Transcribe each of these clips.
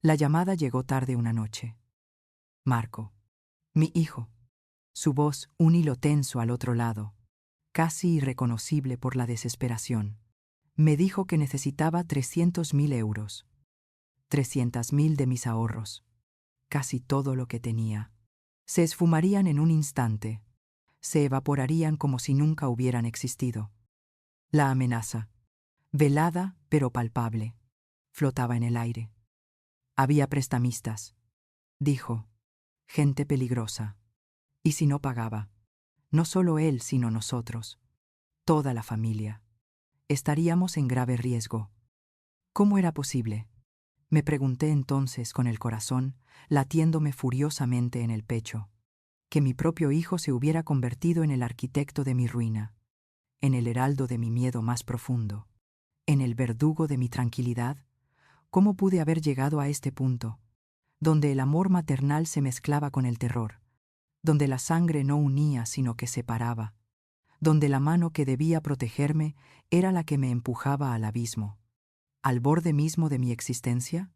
La llamada llegó tarde una noche. Marco. Mi hijo. Su voz, un hilo tenso al otro lado, casi irreconocible por la desesperación. Me dijo que necesitaba 300.000 euros. 300.000 de mis ahorros. Casi todo lo que tenía. Se esfumarían en un instante. Se evaporarían como si nunca hubieran existido. La amenaza, velada pero palpable, flotaba en el aire. Había prestamistas, dijo, gente peligrosa. ¿Y si no pagaba? No solo él, sino nosotros, toda la familia. Estaríamos en grave riesgo. ¿Cómo era posible? Me pregunté entonces con el corazón latiéndome furiosamente en el pecho, que mi propio hijo se hubiera convertido en el arquitecto de mi ruina, en el heraldo de mi miedo más profundo, en el verdugo de mi tranquilidad. ¿Cómo pude haber llegado a este punto, donde el amor maternal se mezclaba con el terror, donde la sangre no unía sino que separaba, donde la mano que debía protegerme era la que me empujaba al abismo, al borde mismo de mi existencia?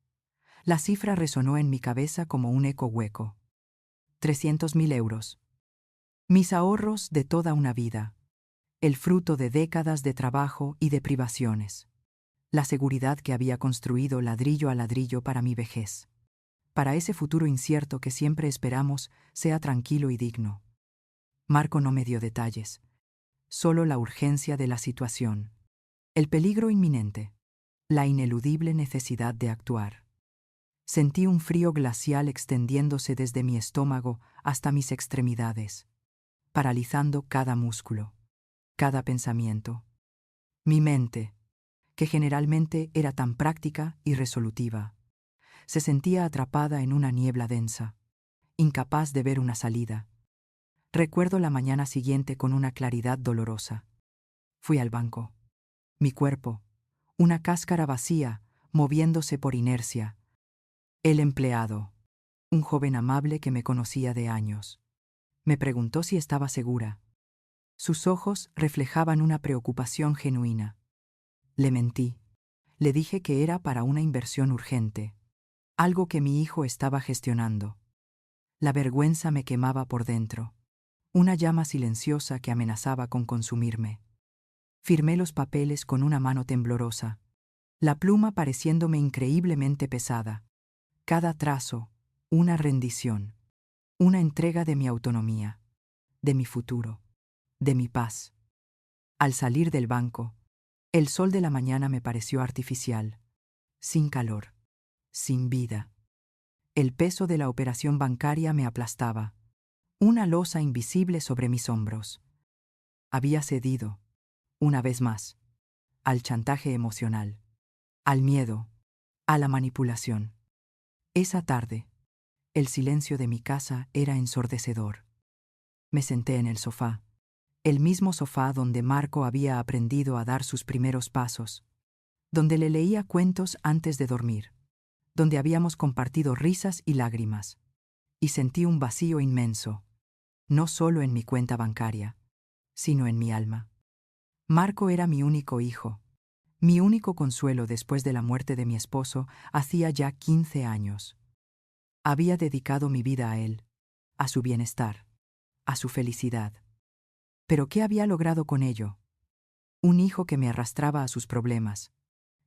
La cifra resonó en mi cabeza como un eco hueco. 300.000 euros. Mis ahorros de toda una vida, el fruto de décadas de trabajo y de privaciones, la seguridad que había construido ladrillo a ladrillo para mi vejez, para ese futuro incierto que siempre esperamos sea tranquilo y digno. Marco no me dio detalles, solo la urgencia de la situación, el peligro inminente, la ineludible necesidad de actuar. Sentí un frío glacial extendiéndose desde mi estómago hasta mis extremidades, paralizando cada músculo, cada pensamiento. Mi mente, que generalmente era tan práctica y resolutiva, se sentía atrapada en una niebla densa, incapaz de ver una salida. Recuerdo la mañana siguiente con una claridad dolorosa. Fui al banco. Mi cuerpo, una cáscara vacía, moviéndose por inercia. El empleado, un joven amable que me conocía de años, me preguntó si estaba segura. Sus ojos reflejaban una preocupación genuina. Le mentí. Le dije que era para una inversión urgente, algo que mi hijo estaba gestionando. La vergüenza me quemaba por dentro, una llama silenciosa que amenazaba con consumirme. Firmé los papeles con una mano temblorosa, la pluma pareciéndome increíblemente pesada. Cada trazo, una rendición, una entrega de mi autonomía, de mi futuro, de mi paz. Al salir del banco, el sol de la mañana me pareció artificial, sin calor, sin vida. El peso de la operación bancaria me aplastaba, una losa invisible sobre mis hombros. Había cedido, una vez más, al chantaje emocional, al miedo, a la manipulación. Esa tarde, el silencio de mi casa era ensordecedor. Me senté en el sofá, el mismo sofá donde Marco había aprendido a dar sus primeros pasos, donde le leía cuentos antes de dormir, donde habíamos compartido risas y lágrimas, y sentí un vacío inmenso, no solo en mi cuenta bancaria, sino en mi alma. Marco era mi único hijo, mi único consuelo después de la muerte de mi esposo hacía ya 15 años. Había dedicado mi vida a él, a su bienestar, a su felicidad. ¿Pero qué había logrado con ello? Un hijo que me arrastraba a sus problemas,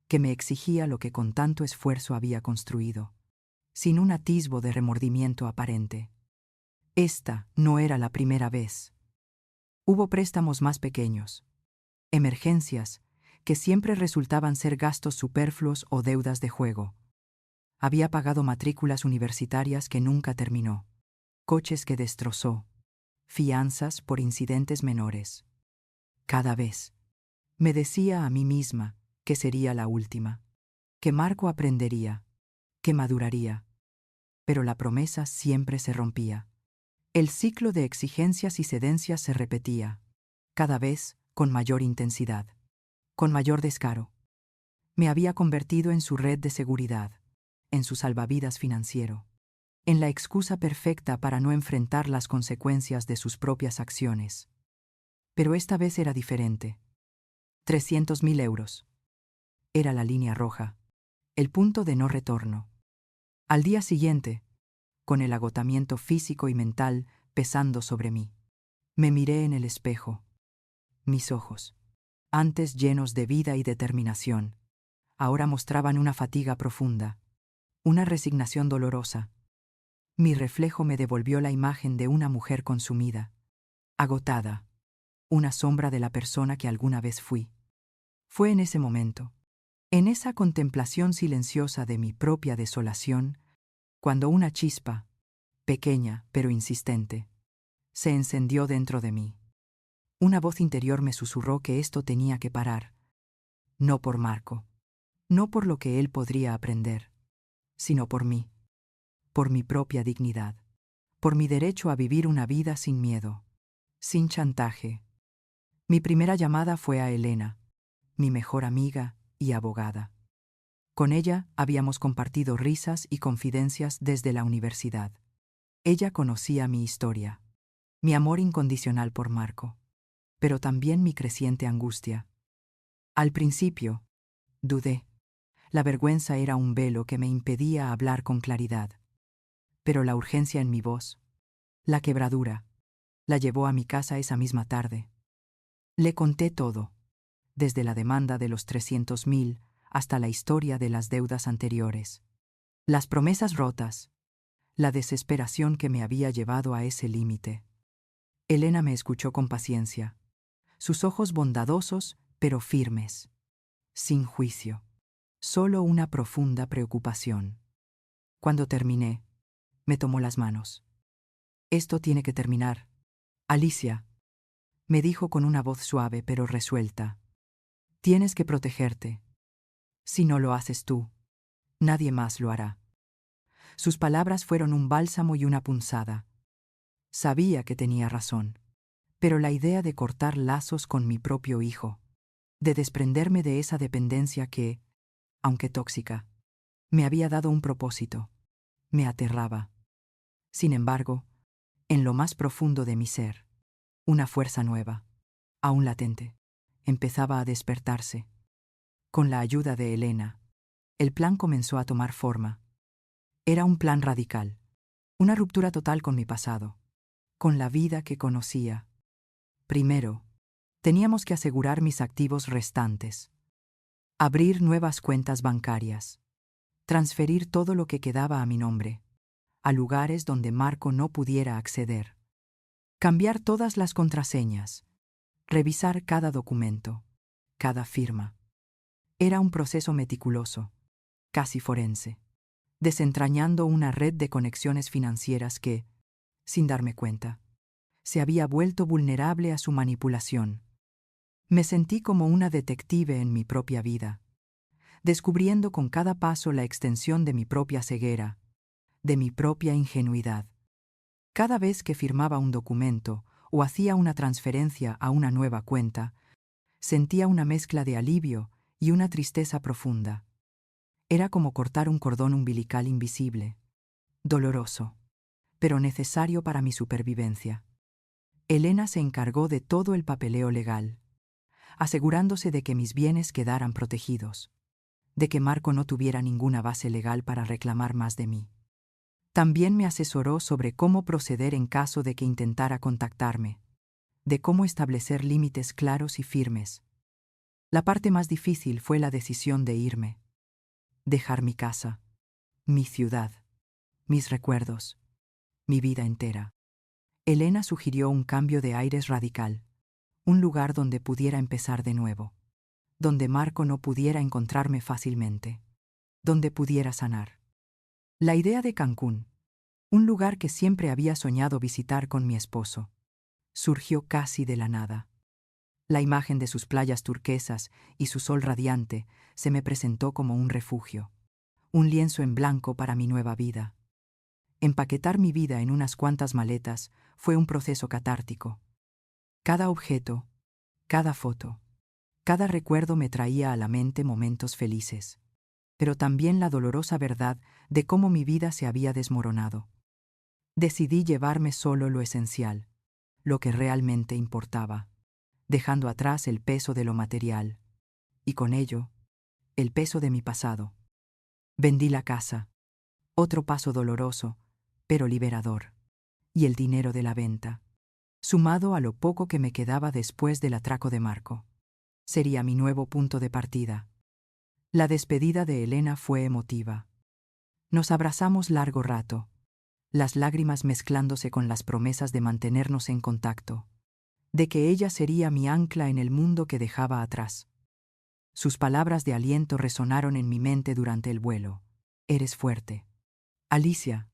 que me exigía lo que con tanto esfuerzo había construido, sin un atisbo de remordimiento aparente. Esta no era la primera vez. Hubo préstamos más pequeños, emergencias, que siempre resultaban ser gastos superfluos o deudas de juego. Había pagado matrículas universitarias que nunca terminó, coches que destrozó, fianzas por incidentes menores. Cada vez, me decía a mí misma que sería la última, que Marco aprendería, que maduraría. Pero la promesa siempre se rompía. El ciclo de exigencias y cedencias se repetía, cada vez con mayor intensidad, con mayor descaro. Me había convertido en su red de seguridad, en su salvavidas financiero, en la excusa perfecta para no enfrentar las consecuencias de sus propias acciones. Pero esta vez era diferente. 300.000 euros. Era la línea roja, el punto de no retorno. Al día siguiente, con el agotamiento físico y mental pesando sobre mí, me miré en el espejo. Mis ojos, antes llenos de vida y determinación, ahora mostraban una fatiga profunda, una resignación dolorosa. Mi reflejo me devolvió la imagen de una mujer consumida, agotada, una sombra de la persona que alguna vez fui. Fue en ese momento, en esa contemplación silenciosa de mi propia desolación, cuando una chispa, pequeña pero insistente, se encendió dentro de mí. Una voz interior me susurró que esto tenía que parar, no por Marco, no por lo que él podría aprender, sino por mí, por mi propia dignidad, por mi derecho a vivir una vida sin miedo, sin chantaje. Mi primera llamada fue a Elena, mi mejor amiga y abogada. Con ella habíamos compartido risas y confidencias desde la universidad. Ella conocía mi historia, mi amor incondicional por Marco, pero también mi creciente angustia. Al principio, dudé. La vergüenza era un velo que me impedía hablar con claridad. Pero la urgencia en mi voz, la quebradura, la llevó a mi casa esa misma tarde. Le conté todo, desde la demanda de los 300.000 hasta la historia de las deudas anteriores, las promesas rotas, la desesperación que me había llevado a ese límite. Elena me escuchó con paciencia, sus ojos bondadosos pero firmes, sin juicio, solo una profunda preocupación. Cuando terminé, me tomó las manos. «Esto tiene que terminar. Alicia», me dijo con una voz suave pero resuelta. «Tienes que protegerte. Si no lo haces tú, nadie más lo hará». Sus palabras fueron un bálsamo y una punzada. Sabía que tenía razón, pero la idea de cortar lazos con mi propio hijo, de desprenderme de esa dependencia que, aunque tóxica, me había dado un propósito, me aterraba. Sin embargo, en lo más profundo de mi ser, una fuerza nueva, aún latente, empezaba a despertarse. Con la ayuda de Elena, el plan comenzó a tomar forma. Era un plan radical, una ruptura total con mi pasado, con la vida que conocía. Primero, teníamos que asegurar mis activos restantes, abrir nuevas cuentas bancarias, transferir todo lo que quedaba a mi nombre, a lugares donde Marco no pudiera acceder, cambiar todas las contraseñas, revisar cada documento, cada firma. Era un proceso meticuloso, casi forense, desentrañando una red de conexiones financieras que, sin darme cuenta, se había vuelto vulnerable a su manipulación. Me sentí como una detective en mi propia vida, descubriendo con cada paso la extensión de mi propia ceguera, de mi propia ingenuidad. Cada vez que firmaba un documento o hacía una transferencia a una nueva cuenta, sentía una mezcla de alivio y una tristeza profunda. Era como cortar un cordón umbilical invisible, doloroso, pero necesario para mi supervivencia. Elena se encargó de todo el papeleo legal, asegurándose de que mis bienes quedaran protegidos, de que Marco no tuviera ninguna base legal para reclamar más de mí. También me asesoró sobre cómo proceder en caso de que intentara contactarme, de cómo establecer límites claros y firmes. La parte más difícil fue la decisión de irme, dejar mi casa, mi ciudad, mis recuerdos, mi vida entera. Elena sugirió un cambio de aires radical, un lugar donde pudiera empezar de nuevo, donde Marco no pudiera encontrarme fácilmente, donde pudiera sanar. La idea de Cancún, un lugar que siempre había soñado visitar con mi esposo, surgió casi de la nada. La imagen de sus playas turquesas y su sol radiante se me presentó como un refugio, un lienzo en blanco para mi nueva vida. Empaquetar mi vida en unas cuantas maletas fue un proceso catártico. Cada objeto, cada foto, cada recuerdo me traía a la mente momentos felices, pero también la dolorosa verdad de cómo mi vida se había desmoronado. Decidí llevarme solo lo esencial, lo que realmente importaba, dejando atrás el peso de lo material, y con ello, el peso de mi pasado. Vendí la casa, Otro paso doloroso, pero liberador. Y el dinero de la venta, sumado a lo poco que me quedaba después del atraco de Marco, sería mi nuevo punto de partida. La despedida de Elena fue emotiva. Nos abrazamos largo rato, las lágrimas mezclándose con las promesas de mantenernos en contacto, de que ella sería mi ancla en el mundo que dejaba atrás. Sus palabras de aliento resonaron en mi mente durante el vuelo. Eres fuerte. Alicia,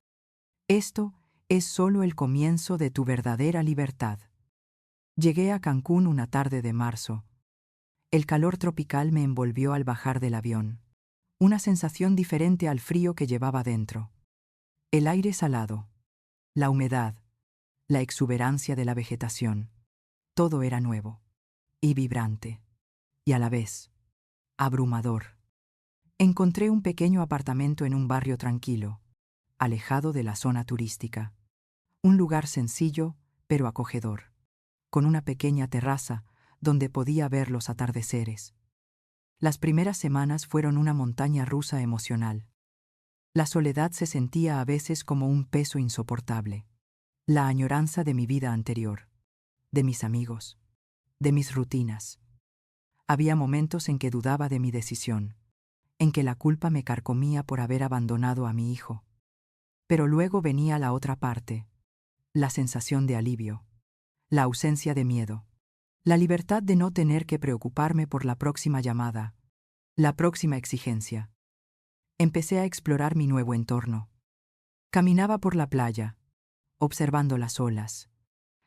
esto es solo el comienzo de tu verdadera libertad. Llegué a Cancún una tarde de marzo. El calor tropical me envolvió al bajar del avión, una sensación diferente al frío que llevaba dentro. El aire salado, la humedad, la exuberancia de la vegetación, todo era nuevo y vibrante, y a la vez, abrumador. Encontré un pequeño apartamento en un barrio tranquilo, alejado de la zona turística. Un lugar sencillo, pero acogedor, con una pequeña terraza donde podía ver los atardeceres. Las primeras semanas fueron una montaña rusa emocional. La soledad se sentía a veces como un peso insoportable. La añoranza de mi vida anterior, de mis amigos, de mis rutinas. Había momentos en que dudaba de mi decisión, en que la culpa me carcomía por haber abandonado a mi hijo. Pero luego venía la otra parte, la sensación de alivio, la ausencia de miedo, la libertad de no tener que preocuparme por la próxima llamada, la próxima exigencia. Empecé a explorar mi nuevo entorno. Caminaba por la playa, observando las olas,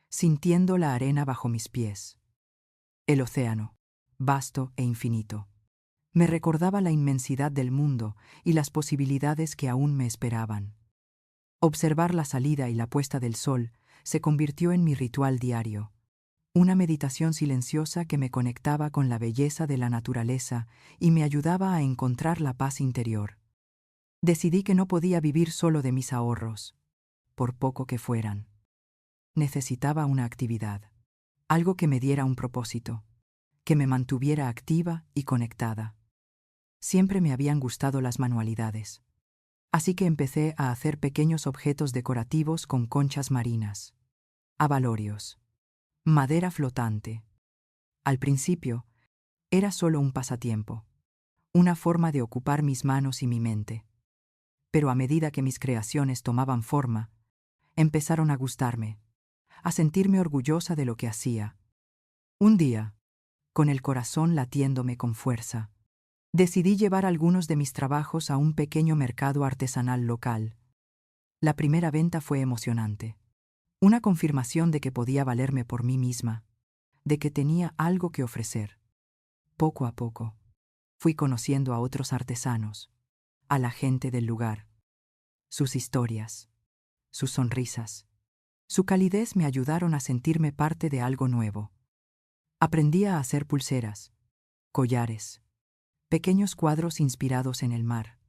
sintiendo la arena bajo mis pies. El océano, vasto e infinito, me recordaba la inmensidad del mundo y las posibilidades que aún me esperaban. Observar la salida y la puesta del sol se convirtió en mi ritual diario, una meditación silenciosa que me conectaba con la belleza de la naturaleza y me ayudaba a encontrar la paz interior. Decidí que no podía vivir solo de mis ahorros, por poco que fueran. Necesitaba una actividad, algo que me diera un propósito, que me mantuviera activa y conectada. Siempre me habían gustado las manualidades, así que empecé a hacer pequeños objetos decorativos con conchas marinas, abalorios, madera flotante. Al principio, era solo un pasatiempo, una forma de ocupar mis manos y mi mente. Pero a medida que mis creaciones tomaban forma, empezaron a gustarme, a sentirme orgullosa de lo que hacía. Un día, con el corazón latiéndome con fuerza, decidí llevar algunos de mis trabajos a un pequeño mercado artesanal local. La primera venta fue emocionante, una confirmación de que podía valerme por mí misma, de que tenía algo que ofrecer. Poco a poco, fui conociendo a otros artesanos, a la gente del lugar. Sus historias, sus sonrisas, su calidez me ayudaron a sentirme parte de algo nuevo. Aprendí a hacer pulseras, collares, pequeños cuadros inspirados en el mar.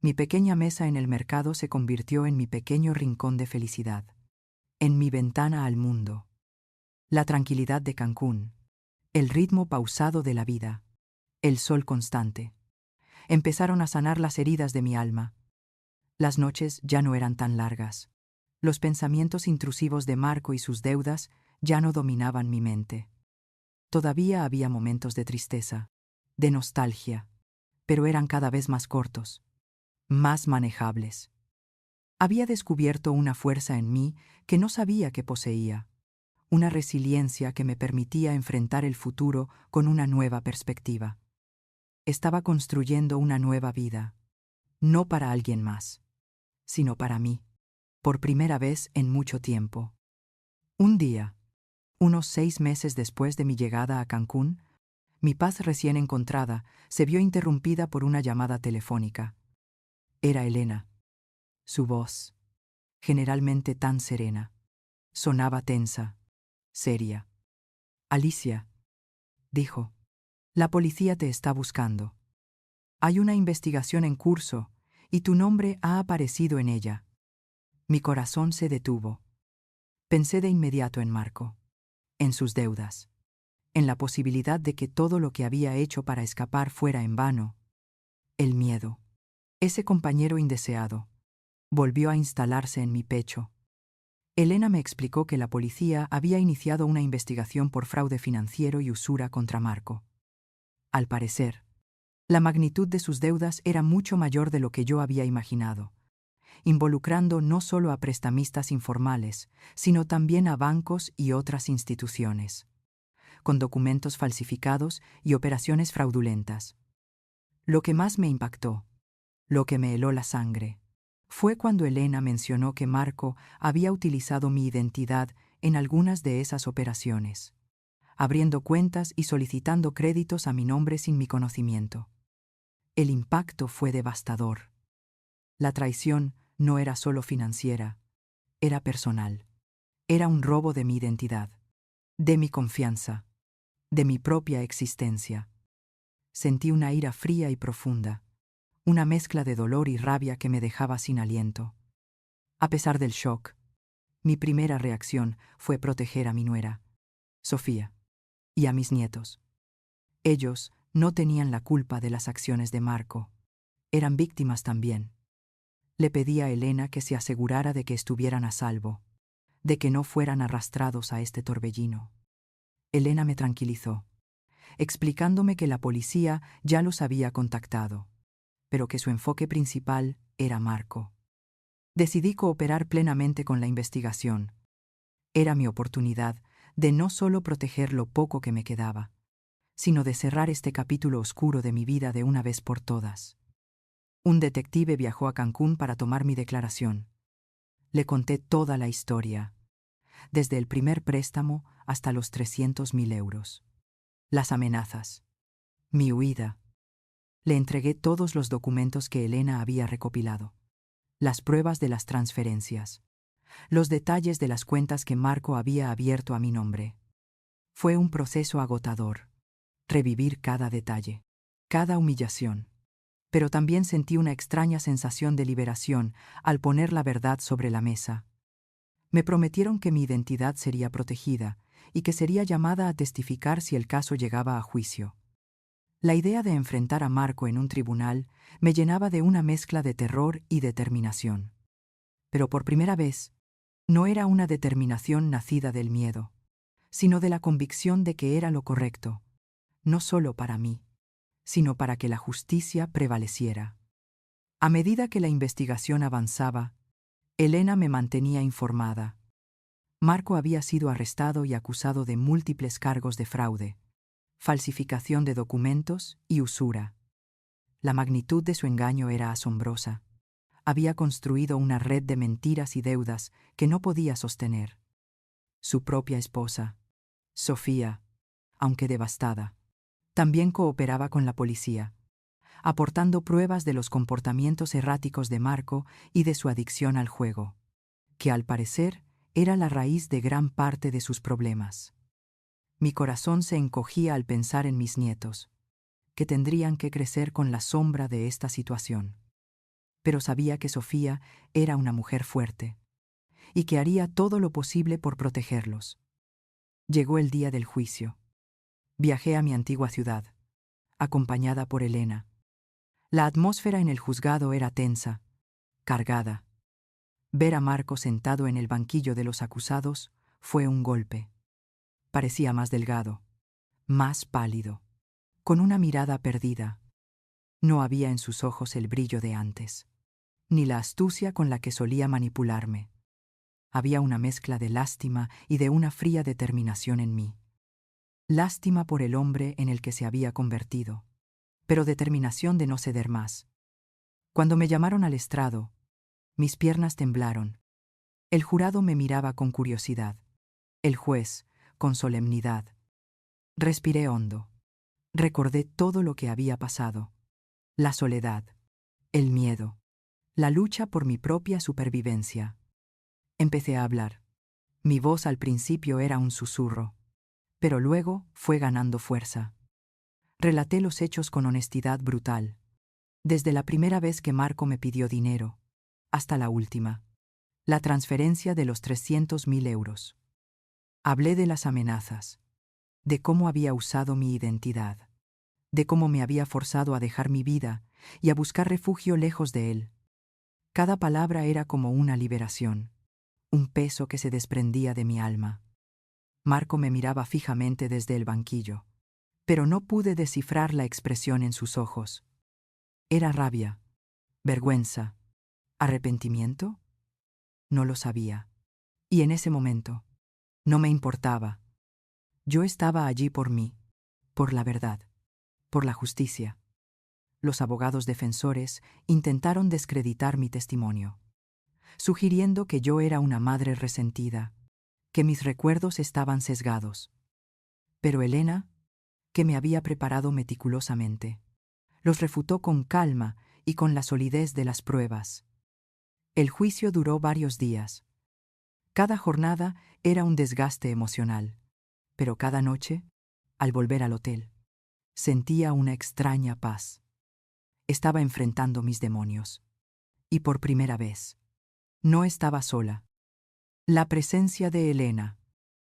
Mi pequeña mesa en el mercado se convirtió en mi pequeño rincón de felicidad, en mi ventana al mundo. La tranquilidad de Cancún, el ritmo pausado de la vida, el sol constante, empezaron a sanar las heridas de mi alma. Las noches ya no eran tan largas. Los pensamientos intrusivos de Marco y sus deudas ya no dominaban mi mente. Todavía había momentos de tristeza, de nostalgia, pero eran cada vez más cortos, más manejables. Había descubierto una fuerza en mí que no sabía que poseía, una resiliencia que me permitía enfrentar el futuro con una nueva perspectiva. Estaba construyendo una nueva vida, no para alguien más, sino para mí, por primera vez en mucho tiempo. Un día, unos 6 meses después de mi llegada a Cancún, mi paz recién encontrada se vio interrumpida por una llamada telefónica. Era Elena. Su voz, generalmente tan serena, sonaba tensa, seria. Alicia, dijo, la policía te está buscando. Hay una investigación en curso y tu nombre ha aparecido en ella. Mi corazón se detuvo. Pensé de inmediato en Marco, en sus deudas, en la posibilidad de que todo lo que había hecho para escapar fuera en vano. El miedo, ese compañero indeseado, volvió a instalarse en mi pecho. Elena me explicó que la policía había iniciado una investigación por fraude financiero y usura contra Marco. Al parecer, la magnitud de sus deudas era mucho mayor de lo que yo había imaginado, involucrando no solo a prestamistas informales, sino también a bancos y otras instituciones, con documentos falsificados y operaciones fraudulentas. Lo que más me impactó, lo que me heló la sangre, fue cuando Elena mencionó que Marco había utilizado mi identidad en algunas de esas operaciones, abriendo cuentas y solicitando créditos a mi nombre sin mi conocimiento. El impacto fue devastador. La traición no era solo financiera, era personal. Era un robo de mi identidad, de mi confianza, de mi propia existencia. Sentí una ira fría y profunda, una mezcla de dolor y rabia que me dejaba sin aliento. A pesar del shock, mi primera reacción fue proteger a mi nuera, Sofía, y a mis nietos. Ellos no tenían la culpa de las acciones de Marco. Eran víctimas también. Le pedí a Elena que se asegurara de que estuvieran a salvo, de que no fueran arrastrados a este torbellino. Elena me tranquilizó, explicándome que la policía ya los había contactado, pero que su enfoque principal era Marco. Decidí cooperar plenamente con la investigación. Era mi oportunidad de no solo proteger lo poco que me quedaba, sino de cerrar este capítulo oscuro de mi vida de una vez por todas. Un detective viajó a Cancún para tomar mi declaración. Le conté toda la historia, desde el primer préstamo hasta los 300.000 euros. Las amenazas, mi huida. Le entregué todos los documentos que Elena había recopilado, las pruebas de las transferencias, los detalles de las cuentas que Marco había abierto a mi nombre. Fue un proceso agotador, revivir cada detalle, cada humillación. Pero también sentí una extraña sensación de liberación al poner la verdad sobre la mesa. Me prometieron que mi identidad sería protegida y que sería llamada a testificar si el caso llegaba a juicio. La idea de enfrentar a Marco en un tribunal me llenaba de una mezcla de terror y determinación. Pero por primera vez, no era una determinación nacida del miedo, sino de la convicción de que era lo correcto, no solo para mí, sino para que la justicia prevaleciera. A medida que la investigación avanzaba, Elena me mantenía informada. Marco había sido arrestado y acusado de múltiples cargos de fraude, falsificación de documentos y usura. La magnitud de su engaño era asombrosa. Había construido una red de mentiras y deudas que no podía sostener. Su propia esposa, Sofía, aunque devastada, también cooperaba con la policía, aportando pruebas de los comportamientos erráticos de Marco y de su adicción al juego, que al parecer era la raíz de gran parte de sus problemas. Mi corazón se encogía al pensar en mis nietos, que tendrían que crecer con la sombra de esta situación. Pero sabía que Sofía era una mujer fuerte y que haría todo lo posible por protegerlos. Llegó el día del juicio. Viajé a mi antigua ciudad, acompañada por Elena. La atmósfera en el juzgado era tensa, cargada. Ver a Marco sentado en el banquillo de los acusados fue un golpe. Parecía más delgado, más pálido, con una mirada perdida. No había en sus ojos el brillo de antes, ni la astucia con la que solía manipularme. Había una mezcla de lástima y de una fría determinación en mí. Lástima por el hombre en el que se había convertido, pero determinación de no ceder más. Cuando me llamaron al estrado, mis piernas temblaron. El jurado me miraba con curiosidad. El juez, con solemnidad. Respiré hondo. Recordé todo lo que había pasado. La soledad, el miedo, la lucha por mi propia supervivencia. Empecé a hablar. Mi voz al principio era un susurro, pero luego fue ganando fuerza. Relaté los hechos con honestidad brutal, desde la primera vez que Marco me pidió dinero, hasta la última, la transferencia de los 300.000 euros. Hablé de las amenazas, de cómo había usado mi identidad, de cómo me había forzado a dejar mi vida y a buscar refugio lejos de él. Cada palabra era como una liberación, un peso que se desprendía de mi alma. Marco me miraba fijamente desde el banquillo, pero no pude descifrar la expresión en sus ojos. ¿Era rabia, vergüenza, arrepentimiento? No lo sabía. Y en ese momento, no me importaba. Yo estaba allí por mí, por la verdad, por la justicia. Los abogados defensores intentaron descreditar mi testimonio, sugiriendo que yo era una madre resentida, que mis recuerdos estaban sesgados. Pero Elena, que me había preparado meticulosamente, los refutó con calma y con la solidez de las pruebas. El juicio duró varios días. Cada jornada era un desgaste emocional, pero cada noche, al volver al hotel, sentía una extraña paz. Estaba enfrentando mis demonios. Y por primera vez, no estaba sola. La presencia de Elena,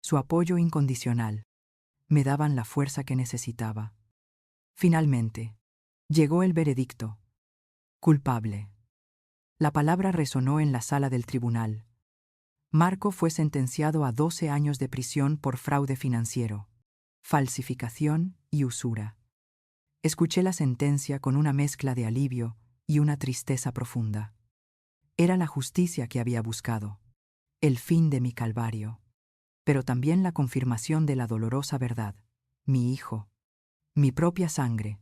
su apoyo incondicional, me daban la fuerza que necesitaba. Finalmente, llegó el veredicto. Culpable. La palabra resonó en la sala del tribunal. Marco fue sentenciado a 12 años de prisión por fraude financiero, falsificación y usura. Escuché la sentencia con una mezcla de alivio y una tristeza profunda. Era la justicia que había buscado, el fin de mi calvario, pero también la confirmación de la dolorosa verdad. Mi hijo, mi propia sangre,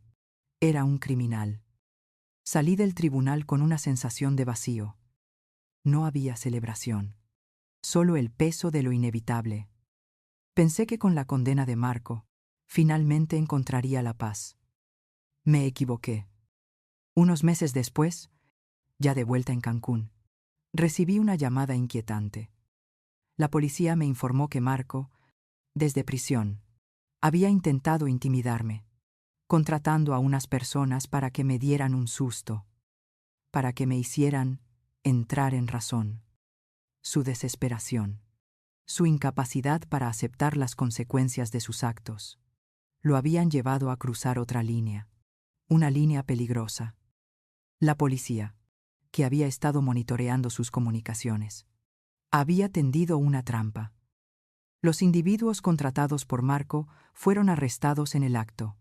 era un criminal. Salí del tribunal con una sensación de vacío. No había celebración, solo el peso de lo inevitable. Pensé que con la condena de Marco, finalmente encontraría la paz. Me equivoqué. Unos meses después, ya de vuelta en Cancún, recibí una llamada inquietante. La policía me informó que Marco, desde prisión, había intentado intimidarme, contratando a unas personas para que me dieran un susto, para que me hicieran entrar en razón. Su desesperación, su incapacidad para aceptar las consecuencias de sus actos, lo habían llevado a cruzar otra línea, una línea peligrosa. La policía, que había estado monitoreando sus comunicaciones, había tendido una trampa. Los individuos contratados por Marco fueron arrestados en el acto,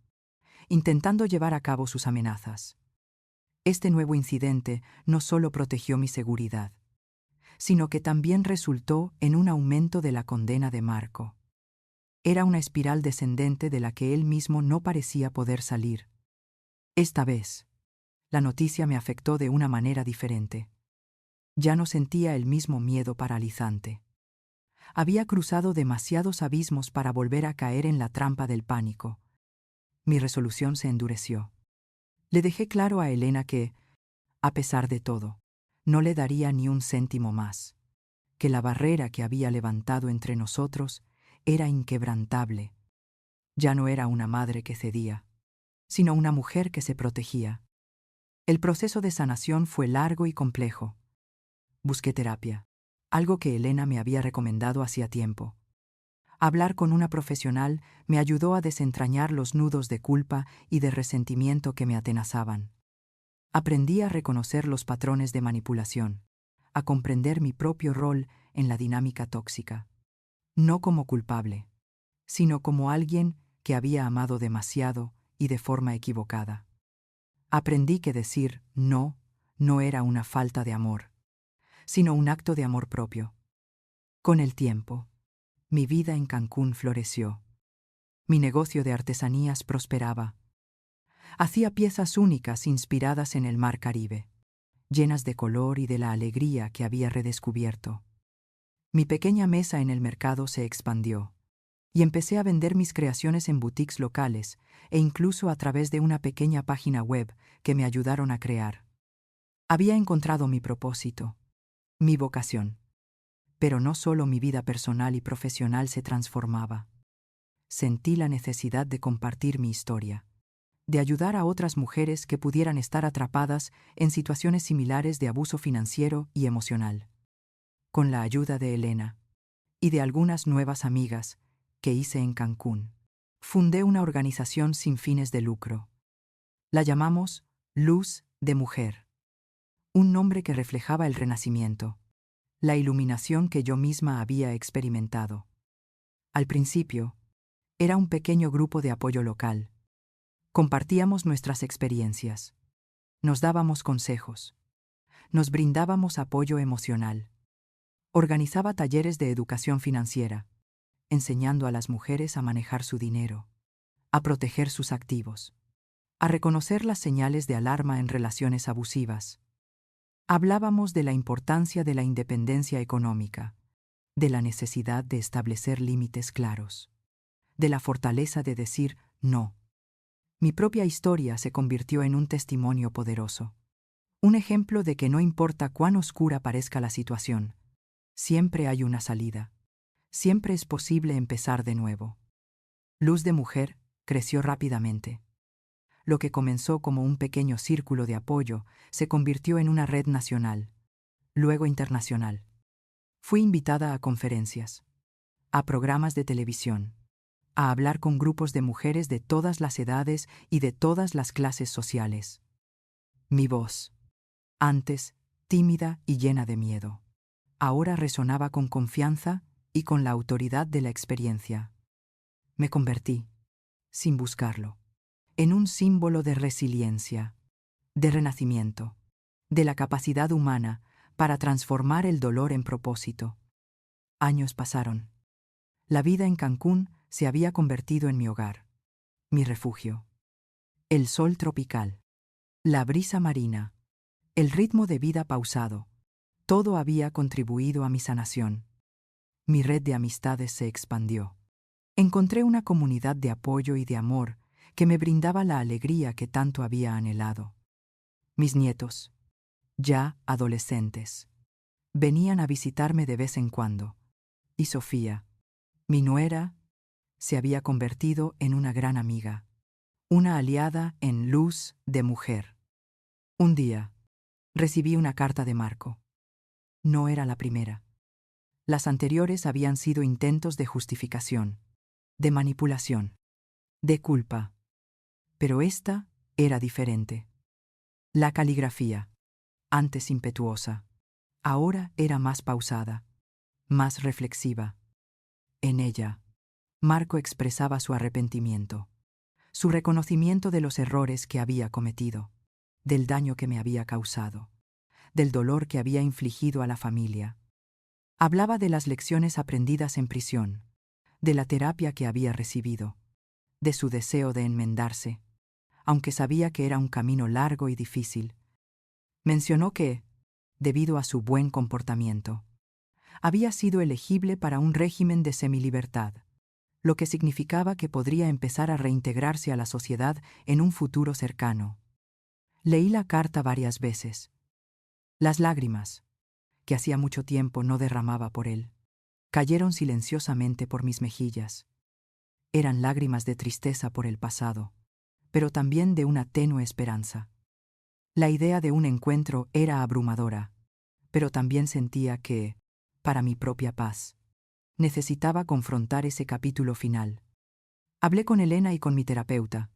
intentando llevar a cabo sus amenazas. Este nuevo incidente no solo protegió mi seguridad, sino que también resultó en un aumento de la condena de Marco. Era una espiral descendente de la que él mismo no parecía poder salir. Esta vez, la noticia me afectó de una manera diferente. Ya no sentía el mismo miedo paralizante. Había cruzado demasiados abismos para volver a caer en la trampa del pánico. Mi resolución se endureció. Le dejé claro a Elena que, a pesar de todo, no le daría ni un céntimo más, que la barrera que había levantado entre nosotros era inquebrantable. Ya no era una madre que cedía, sino una mujer que se protegía. El proceso de sanación fue largo y complejo. Busqué terapia, algo que Elena me había recomendado hacía tiempo. Hablar con una profesional me ayudó a desentrañar los nudos de culpa y de resentimiento que me atenazaban. Aprendí a reconocer los patrones de manipulación, a comprender mi propio rol en la dinámica tóxica, no como culpable, sino como alguien que había amado demasiado y de forma equivocada. Aprendí que decir no no era una falta de amor, sino un acto de amor propio. Con el tiempo, mi vida en Cancún floreció. Mi negocio de artesanías prosperaba. Hacía piezas únicas inspiradas en el mar Caribe, llenas de color y de la alegría que había redescubierto. Mi pequeña mesa en el mercado se expandió, y empecé a vender mis creaciones en boutiques locales e incluso a través de una pequeña página web que me ayudaron a crear. Había encontrado mi propósito, mi vocación. Pero no solo mi vida personal y profesional se transformaba. Sentí la necesidad de compartir mi historia, de ayudar a otras mujeres que pudieran estar atrapadas en situaciones similares de abuso financiero y emocional. Con la ayuda de Elena y de algunas nuevas amigas que hice en Cancún, fundé una organización sin fines de lucro. La llamamos Luz de Mujer. un nombre que reflejaba el renacimiento, la iluminación que yo misma había experimentado. Al principio, era un pequeño grupo de apoyo local. Compartíamos nuestras experiencias, nos dábamos consejos, nos brindábamos apoyo emocional. Organizaba talleres de educación financiera, enseñando a las mujeres a manejar su dinero, a proteger sus activos, a reconocer las señales de alarma en relaciones abusivas. Hablábamos de la importancia de la independencia económica, de la necesidad de establecer límites claros, de la fortaleza de decir no. Mi propia historia se convirtió en un testimonio poderoso, un ejemplo de que no importa cuán oscura parezca la situación, siempre hay una salida, siempre es posible empezar de nuevo. Luz de Mujer creció rápidamente. Lo que comenzó como un pequeño círculo de apoyo se convirtió en una red nacional, luego internacional. Fui invitada a conferencias, a programas de televisión, a hablar con grupos de mujeres de todas las edades y de todas las clases sociales. Mi voz, antes tímida y llena de miedo, ahora resonaba con confianza y con la autoridad de la experiencia. Me convertí, sin buscarlo, en un símbolo de resiliencia, de renacimiento, de la capacidad humana para transformar el dolor en propósito. Años pasaron. La vida en Cancún se había convertido en mi hogar, mi refugio. El sol tropical, la brisa marina, el ritmo de vida pausado, todo había contribuido a mi sanación. Mi red de amistades se expandió. Encontré una comunidad de apoyo y de amor que me brindaba la alegría que tanto había anhelado. Mis nietos, ya adolescentes, venían a visitarme de vez en cuando, y Sofía, mi nuera, se había convertido en una gran amiga, una aliada en Luz de Mujer. Un día, recibí una carta de Marco. No era la primera. Las anteriores habían sido intentos de justificación, de manipulación, de culpa. Pero esta era diferente. La caligrafía, antes impetuosa, ahora era más pausada, más reflexiva. En ella, Marco expresaba su arrepentimiento, su reconocimiento de los errores que había cometido, del daño que me había causado, del dolor que había infligido a la familia. Hablaba de las lecciones aprendidas en prisión, de la terapia que había recibido, de su deseo de enmendarse, aunque sabía que era un camino largo y difícil. Mencionó que, debido a su buen comportamiento, había sido elegible para un régimen de semilibertad, lo que significaba que podría empezar a reintegrarse a la sociedad en un futuro cercano. Leí la carta varias veces. Las lágrimas, que hacía mucho tiempo no derramaba por él, cayeron silenciosamente por mis mejillas. Eran lágrimas de tristeza por el pasado, pero también de una tenue esperanza. La idea de un encuentro era abrumadora, pero también sentía que, para mi propia paz, necesitaba confrontar ese capítulo final. Hablé con Elena y con mi terapeuta.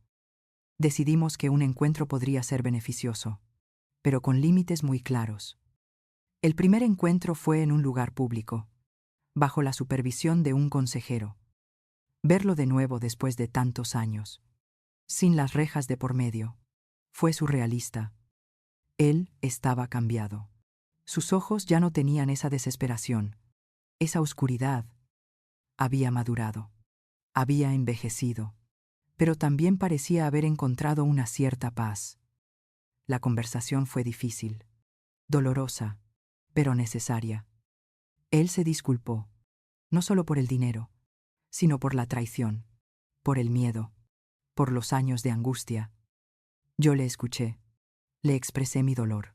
Decidimos que un encuentro podría ser beneficioso, pero con límites muy claros. El primer encuentro fue en un lugar público, bajo la supervisión de un consejero. Verlo de nuevo después de tantos años, sin las rejas de por medio, fue surrealista. Él estaba cambiado. Sus ojos ya no tenían esa desesperación, esa oscuridad. Había madurado, había envejecido, pero también parecía haber encontrado una cierta paz. La conversación fue difícil, dolorosa, pero necesaria. Él se disculpó, no solo por el dinero, sino por la traición, por el miedo, por los años de angustia. Yo le escuché, le expresé mi dolor,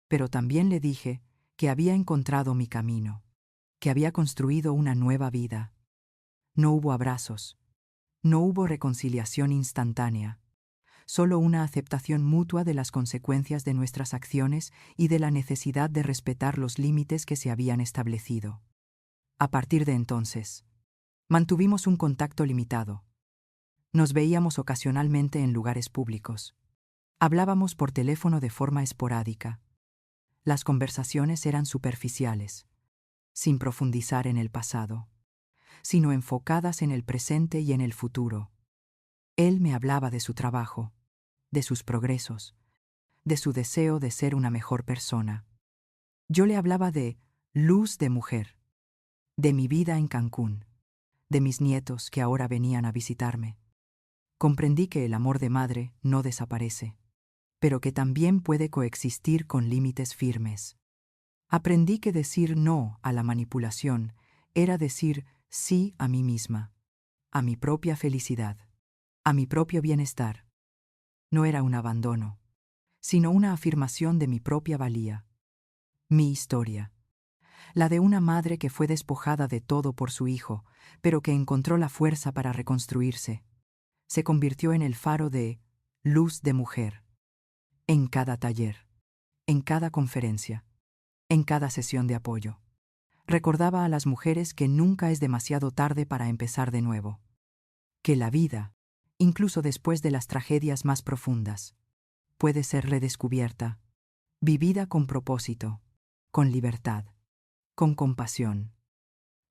pero también le dije que había encontrado mi camino, que había construido una nueva vida. No hubo abrazos, no hubo reconciliación instantánea, solo una aceptación mutua de las consecuencias de nuestras acciones y de la necesidad de respetar los límites que se habían establecido. A partir de entonces, mantuvimos un contacto limitado. Nos veíamos ocasionalmente en lugares públicos. Hablábamos por teléfono de forma esporádica. Las conversaciones eran superficiales, sin profundizar en el pasado, sino enfocadas en el presente y en el futuro. Él me hablaba de su trabajo, de sus progresos, de su deseo de ser una mejor persona. Yo le hablaba de luz de mujer, de mi vida en Cancún, de mis nietos que ahora venían a visitarme. Comprendí que el amor de madre no desaparece, pero que también puede coexistir con límites firmes. Aprendí que decir no a la manipulación era decir sí a mí misma, a mi propia felicidad, a mi propio bienestar. No era un abandono, sino una afirmación de mi propia valía. Mi historia, la de una madre que fue despojada de todo por su hijo, pero que encontró la fuerza para reconstruirse, se convirtió en el faro de luz de mujer, en cada taller, en cada conferencia, en cada sesión de apoyo. Recordaba a las mujeres que nunca es demasiado tarde para empezar de nuevo, que la vida, incluso después de las tragedias más profundas, puede ser redescubierta, vivida con propósito, con libertad, con compasión.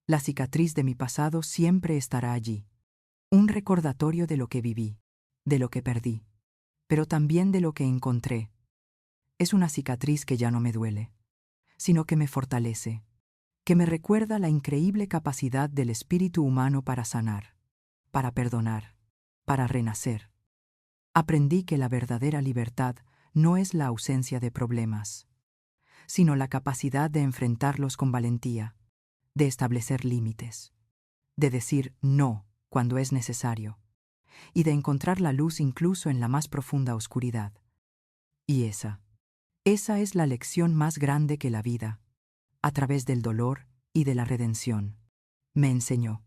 La cicatriz de mi pasado siempre estará allí, un recordatorio de lo que viví, de lo que perdí, pero también de lo que encontré. Es una cicatriz que ya no me duele, sino que me fortalece, que me recuerda la increíble capacidad del espíritu humano para sanar, para perdonar, para renacer. Aprendí que la verdadera libertad no es la ausencia de problemas, sino la capacidad de enfrentarlos con valentía, de establecer límites, de decir no cuando es necesario, y de encontrar la luz incluso en la más profunda oscuridad. Y esa es la lección más grande que la vida, a través del dolor y de la redención, me enseñó.